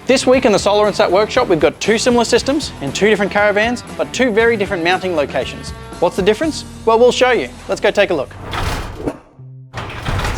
This week in the Solar and Sat workshop, we've got two similar systems in two different caravans, but two very different mounting locations. What's the difference? Well, we'll show you. Let's go take a look.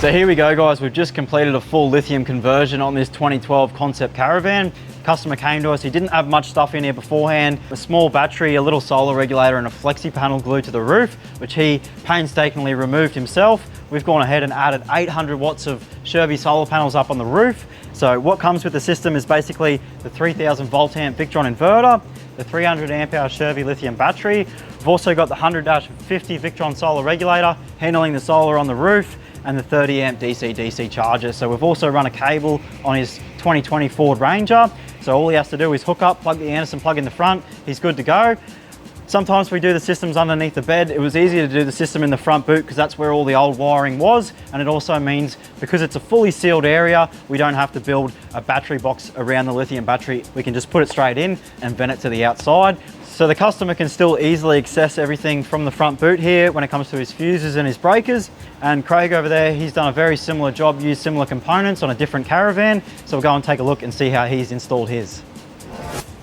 So here we go, guys. We've just completed a full lithium conversion on this 2012 concept caravan. Customer came to us, he didn't have much stuff in here beforehand. A small battery, a little solar regulator and a flexi panel glued to the roof, which he painstakingly removed himself. We've gone ahead and added 800 watts of Sherby solar panels up on the roof. So what comes with the system is basically the 3000 volt amp Victron inverter, the 300 amp hour Sherby lithium battery. We've also got the 100-50 Victron solar regulator handling the solar on the roof, and the 30 amp DC-DC charger. So we've also run a cable on his 2020 Ford Ranger. So all he has to do is hook up, plug the Anderson plug in the front, he's good to go. Sometimes we do the systems underneath the bed. It was easier to do the system in the front boot because that's where all the old wiring was. And it also means because it's a fully sealed area, we don't have to build a battery box around the lithium battery. We can just put it straight in and vent it to the outside. So the customer can still easily access everything from the front boot here when it comes to his fuses and his breakers. And Craig over there, he's done a very similar job, used similar components on a different caravan. So we'll go and take a look and see how he's installed his.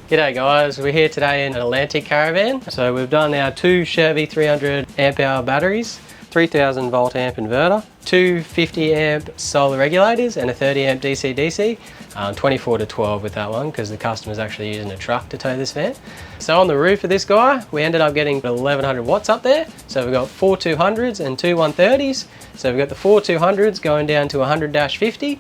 G'day guys, we're here today in an Atlantic caravan. So we've done our two Sherby 300 amp hour batteries, 3000 volt amp inverter, two 50 amp solar regulators and a 30 amp DC-DC, 24-12 with that one because the customer's actually using a truck to tow this van. So on the roof of this guy, we ended up getting 1100 watts up there. So we've got four 200s and two 130s. So we've got the four 200s going down to 100-50.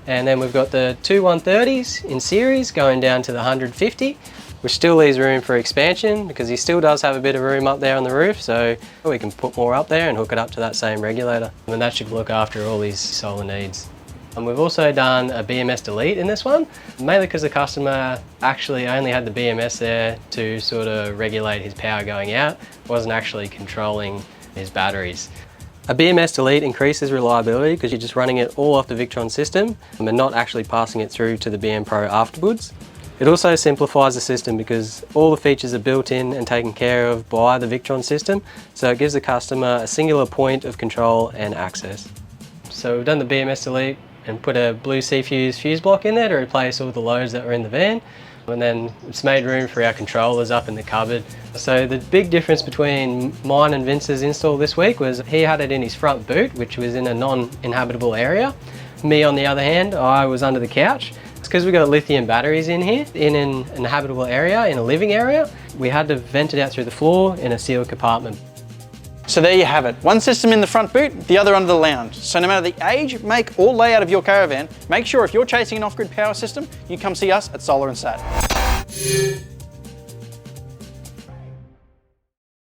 And then we've got the two 130s in series going down to the 150, which still leaves room for expansion because he still does have a bit of room up there on the roof, so we can put more up there and hook it up to that same regulator. And that should look after all his solar needs. And we've also done a BMS delete in this one, mainly because the customer actually only had the BMS there to sort of regulate his power going out, wasn't actually controlling his batteries. A BMS delete increases reliability because you're just running it all off the Victron system and not actually passing it through to the BM Pro afterwards. It also simplifies the system because all the features are built in and taken care of by the Victron system, so it gives the customer a singular point of control and access. So we've done the BMS delete and put a blue C-Fuse fuse block in there to replace all the loads that were in the van. And then it's made room for our controllers up in the cupboard. So the big difference between mine and Vince's install this week was he had it in his front boot, which was in a non-inhabitable area. Me, on the other hand, I was under the couch. It's because we got lithium batteries in here, in an inhabitable area, in a living area. We had to vent it out through the floor in a sealed compartment. So there you have it. One system in the front boot, the other under the lounge. So no matter the age, make or layout of your caravan, make sure if you're chasing an off-grid power system, you come see us at Solar and Sat.